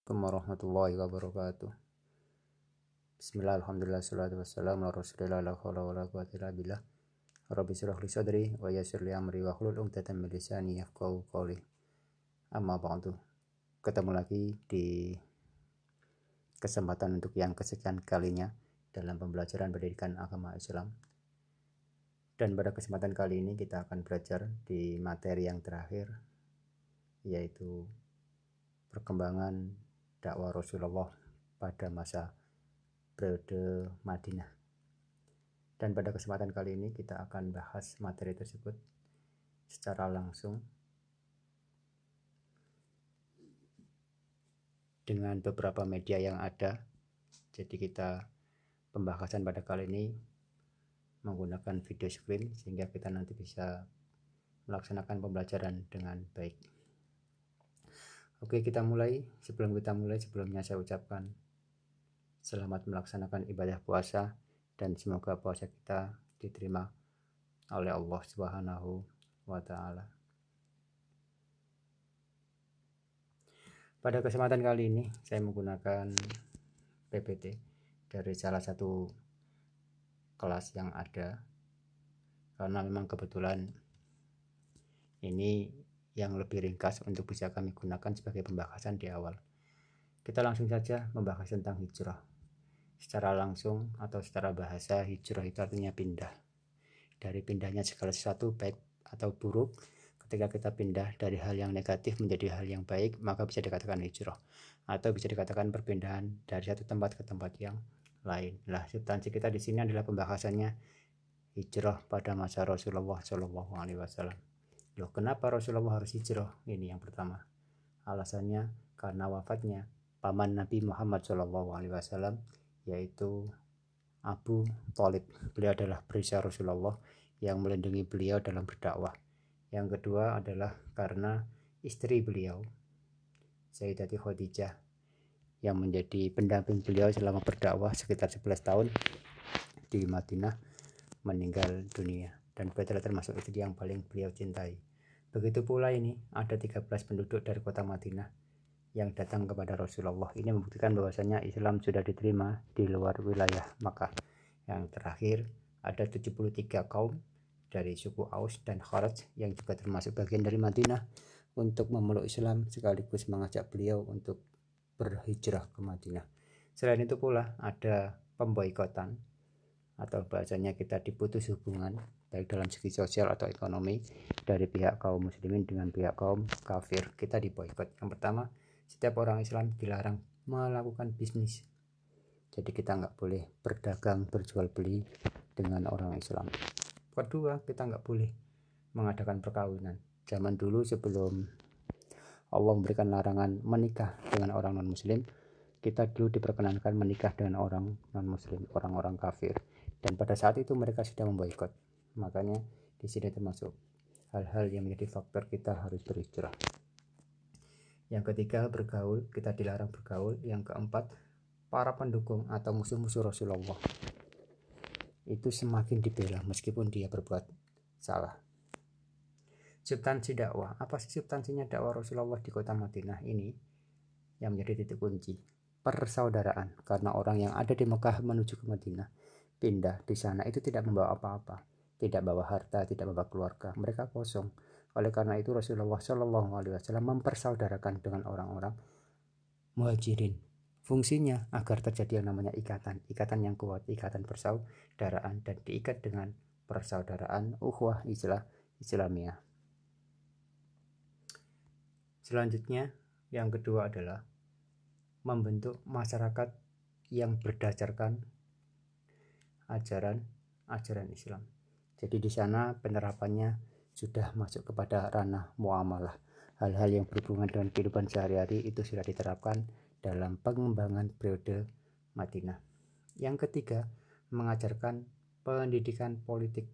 Assalamualaikum warahmatullahi wabarakatuh. Bismillah, alhamdulillah, salatu wassalamu ala rasulillah, la hawla wa la quwwata illa billah. Rabbi shrah li sadri wa yassir li amri wa hlul 'uqdatam min lisani yafqahu qawli. Amma ba'du. Ketemu lagi di kesempatan untuk yang kesekian kalinya dalam pembelajaran pendidikan agama Islam. Dan pada kesempatan kali ini kita akan belajar di materi yang terakhir, yaitu perkembangan dakwah Rasulullah pada masa periode Madinah. Dan pada kesempatan kali ini kita akan bahas materi tersebut secara langsung dengan beberapa media yang ada. Jadi kita pembahasan pada kali ini menggunakan video screen sehingga kita nanti bisa melaksanakan pembelajaran dengan baik. Oke, kita mulai. Sebelumnya saya ucapkan selamat melaksanakan ibadah puasa dan semoga puasa kita diterima oleh Allah Subhanahu wa Ta'ala. Pada kesempatan kali ini saya menggunakan PPT dari salah satu kelas yang ada, karena memang kebetulan ini yang lebih ringkas untuk bisa kami gunakan sebagai pembahasan di awal. Kita langsung saja membahas tentang hijrah. Secara langsung atau secara bahasa, hijrah itu artinya pindah. Dari pindahnya segala sesuatu baik atau buruk, ketika kita pindah dari hal yang negatif menjadi hal yang baik, maka bisa dikatakan hijrah. Atau bisa dikatakan perpindahan dari satu tempat ke tempat yang lain. Nah, substansi kita di sini adalah pembahasannya hijrah pada masa Rasulullah SAW. Loh, kenapa Rasulullah harus hijrah? Ini yang pertama. Alasannya karena wafatnya paman Nabi Muhammad SAW, yaitu Abu Thalib. Beliau adalah perisai Rasulullah yang melindungi beliau dalam berdakwah. Yang kedua adalah karena istri beliau, Sayyidati Khadijah, yang menjadi pendamping beliau selama berdakwah sekitar 11 tahun di Madinah, meninggal dunia, dan beliau adalah termasuk istri yang paling beliau cintai. Begitu pula ini ada 13 penduduk dari kota Madinah yang datang kepada Rasulullah. Ini membuktikan bahwasanya Islam sudah diterima di luar wilayah Makkah. Yang terakhir ada 73 kaum dari suku Aus dan Kharaj yang juga termasuk bagian dari Madinah untuk memeluk Islam sekaligus mengajak beliau untuk berhijrah ke Madinah. Selain itu pula ada pemboikotan atau bahasanya kita diputus hubungan baik dalam segi sosial atau ekonomi dari pihak kaum muslimin dengan pihak kaum kafir. Kita diboikot. Yang pertama, setiap orang Islam dilarang melakukan bisnis. Jadi kita nggak boleh berdagang, berjual beli dengan orang Islam. Kedua, kita nggak boleh mengadakan perkawinan. Zaman dulu sebelum Allah memberikan larangan menikah dengan orang non-muslim, kita dulu diperkenankan menikah dengan orang non-muslim, orang-orang kafir. Dan pada saat itu mereka sudah memboikot. Makanya di sini termasuk hal-hal yang menjadi faktor kita harus berhijrah. Yang ketiga, bergaul, kita dilarang bergaul. Yang keempat, para pendukung atau musuh-musuh Rasulullah itu semakin dibela meskipun dia berbuat salah. Substansi dakwah, apa sih substansinya dakwah Rasulullah di kota Madinah ini yang menjadi titik kunci? Persaudaraan, karena orang yang ada di Mekah menuju ke Madinah pindah di sana itu tidak membawa apa-apa, tidak bawa harta, tidak bawa keluarga, mereka kosong. Oleh karena itu Rasulullah SAW mempersaudarakan dengan orang-orang muhajirin. Fungsinya agar terjadi yang namanya ikatan yang kuat, ikatan persaudaraan, dan diikat dengan persaudaraan ukhuwah Islamiyah. Selanjutnya yang kedua adalah membentuk masyarakat yang berdasarkan ajaran Islam. Jadi di sana penerapannya sudah masuk kepada ranah muamalah. Hal-hal yang berhubungan dengan kehidupan sehari-hari itu sudah diterapkan dalam pengembangan periode Madinah. Yang ketiga, mengajarkan pendidikan politik.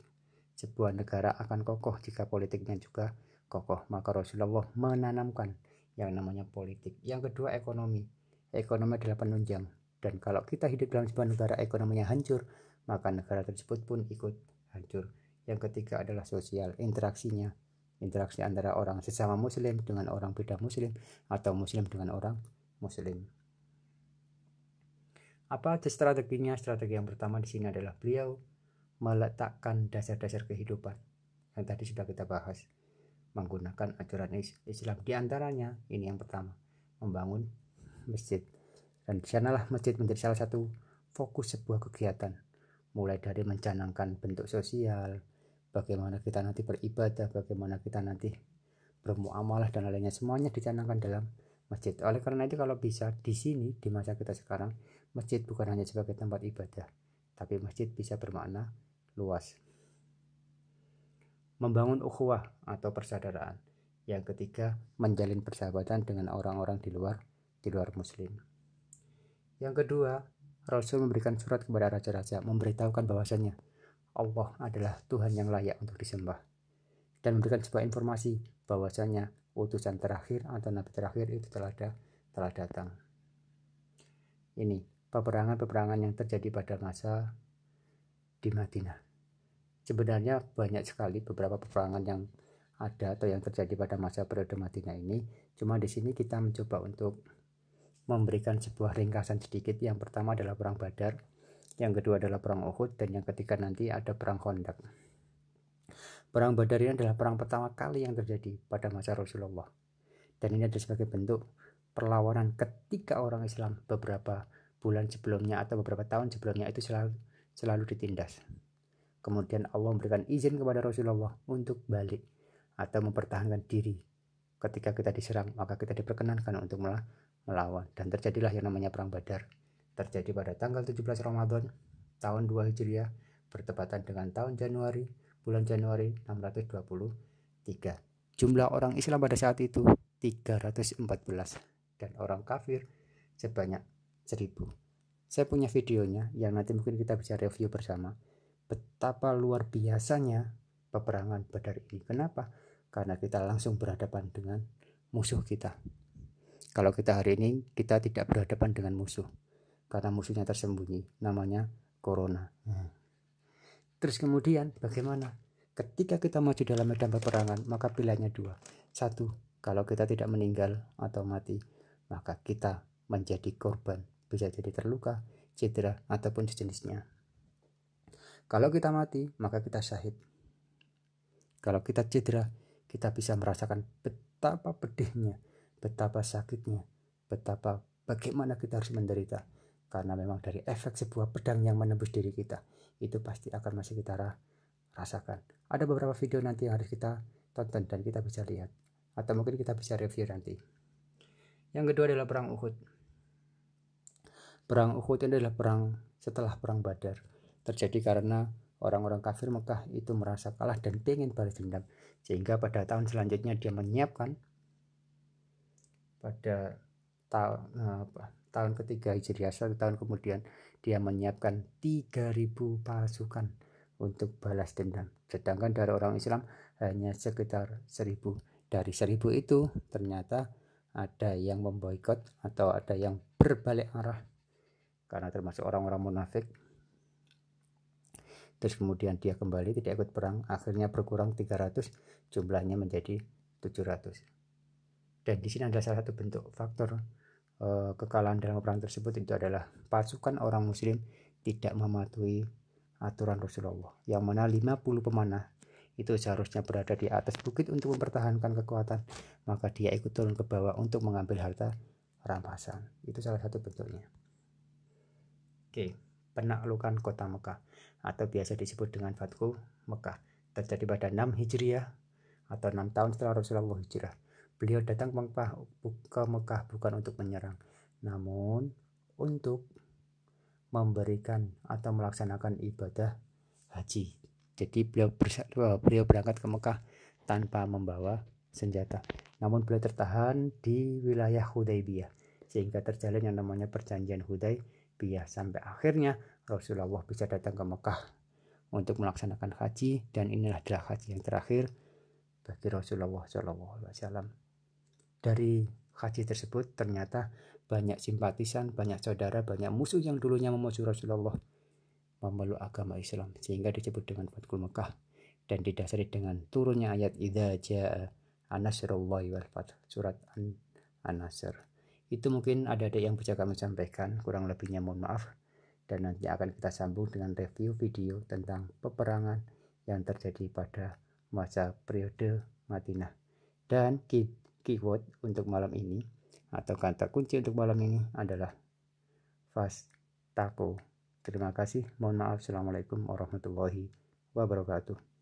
Sebuah negara akan kokoh jika politiknya juga kokoh. Maka Rasulullah menanamkan yang namanya politik. Yang kedua, ekonomi. Ekonomi adalah penunjang. Dan kalau kita hidup dalam sebuah negara ekonominya hancur, maka negara tersebut pun ikut hancur. Yang ketiga adalah sosial, interaksi antara orang sesama muslim dengan orang beda muslim atau muslim dengan orang muslim. Apa aja strateginya? Strategi yang pertama di sini adalah beliau meletakkan dasar-dasar kehidupan yang tadi sudah kita bahas, menggunakan ajaran Islam. Di antaranya ini yang pertama, membangun masjid. Dan di sanalah masjid menjadi salah satu fokus sebuah kegiatan, mulai dari mencanangkan bentuk sosial, bagaimana kita nanti beribadah, bagaimana kita nanti bermuamalah dan lainnya, semuanya dicanangkan dalam masjid. Oleh karena itu kalau bisa di sini di masa kita sekarang, masjid bukan hanya sebagai tempat ibadah, tapi masjid bisa bermakna luas. Membangun ukhuwah atau persaudaraan. Yang ketiga, menjalin persahabatan dengan orang-orang di luar muslim. Yang kedua, Rasul memberikan surat kepada raja-raja, memberitahukan bahwasannya Allah adalah Tuhan yang layak untuk disembah, dan memberikan sebuah informasi bahwasanya utusan terakhir atau nabi terakhir itu telah datang. Ini peperangan-peperangan yang terjadi pada masa di Madinah. Sebenarnya banyak sekali beberapa peperangan yang ada atau yang terjadi pada masa periode Madinah ini. Cuma di sini kita mencoba untuk memberikan sebuah ringkasan sedikit. Yang pertama adalah perang Badar, yang kedua adalah perang Uhud, dan yang ketiga nanti ada perang Khandaq. Perang Badar ini adalah perang pertama kali yang terjadi pada masa Rasulullah, dan ini adalah sebagai bentuk perlawanan ketika orang Islam beberapa bulan sebelumnya atau beberapa tahun sebelumnya itu selalu ditindas. Kemudian Allah memberikan izin kepada Rasulullah untuk balik atau mempertahankan diri. Ketika kita diserang, maka kita diperkenankan untuk melawan. Dan terjadilah yang namanya perang Badar. Terjadi pada tanggal 17 Ramadan tahun 2 Hijriah, bertepatan dengan bulan Januari 623. Jumlah orang Islam pada saat itu 314 dan orang kafir sebanyak 1000. Saya punya videonya yang nanti mungkin kita bisa review bersama. Betapa luar biasanya peperangan Badar ini. Kenapa? Karena kita langsung berhadapan dengan musuh kita. Kalau kita hari ini, kita tidak berhadapan dengan musuh, karena musuhnya tersembunyi, namanya Corona. Terus kemudian bagaimana? Ketika kita maju dalam medan peperangan, maka pilihannya dua. Satu, kalau kita tidak meninggal atau mati, maka kita menjadi korban, bisa jadi terluka, cedera, ataupun sejenisnya. Kalau kita mati, maka kita syahid. Kalau kita cedera, kita bisa merasakan betapa pedihnya, betapa sakitnya, bagaimana kita harus menderita. Karena memang dari efek sebuah pedang yang menembus diri kita, itu pasti akan masih kita rasakan. Ada beberapa video nanti yang harus kita tonton dan kita bisa lihat, atau mungkin kita bisa review nanti. Yang kedua adalah perang Uhud. Perang Uhud ini adalah perang setelah perang Badar. Terjadi karena orang-orang kafir Mekah itu merasa kalah dan ingin balas dendam, sehingga pada tahun selanjutnya dia menyiapkan pada tahun ketiga Hijriah, 1 tahun kemudian dia menyiapkan 3000 pasukan untuk balas dendam, sedangkan dari orang Islam hanya sekitar 1000. Dari 1000 itu ternyata ada yang memboikot atau ada yang berbalik arah karena termasuk orang-orang munafik. Terus kemudian dia kembali tidak ikut perang, akhirnya berkurang 300, jumlahnya menjadi 700. Dan di sini adalah salah satu bentuk faktor kekalahan dalam perang tersebut, itu adalah pasukan orang muslim tidak mematuhi aturan Rasulullah, yang mana 50 pemanah itu seharusnya berada di atas bukit untuk mempertahankan kekuatan, maka dia ikut turun ke bawah untuk mengambil harta rampasan. Itu salah satu bentuknya. Oke, penaklukan kota Mekah atau biasa disebut dengan Fathu Mekah terjadi pada 6 Hijriah atau 6 tahun setelah Rasulullah hijrah. Beliau datang ke Mekah bukan untuk menyerang, namun untuk memberikan atau melaksanakan ibadah haji. Jadi beliau berangkat ke Mekah tanpa membawa senjata, namun beliau tertahan di wilayah Hudaybiyah sehingga terjalin yang namanya perjanjian Hudaybiyah, sampai akhirnya Rasulullah bisa datang ke Mekah untuk melaksanakan haji, dan inilah adalah haji yang terakhir bagi Rasulullah SAW. Dari haji tersebut ternyata banyak simpatisan, banyak saudara, banyak musuh yang dulunya memusuhi Rasulullah memeluk agama Islam, sehingga disebut dengan Fathul Mekah dan didasari dengan turunnya ayat idza jaa an-nasrullahi wal fath, surat An-Nasr. Itu mungkin ada yang bisa kami sampaikan, kurang lebihnya mohon maaf. Dan nanti akan kita sambung dengan review video tentang peperangan yang terjadi pada masa periode Madinah. Dan keyword untuk malam ini atau kata kunci untuk malam ini adalah Fastaqu. Terima kasih, mohon maaf. Assalamualaikum warahmatullahi wabarakatuh.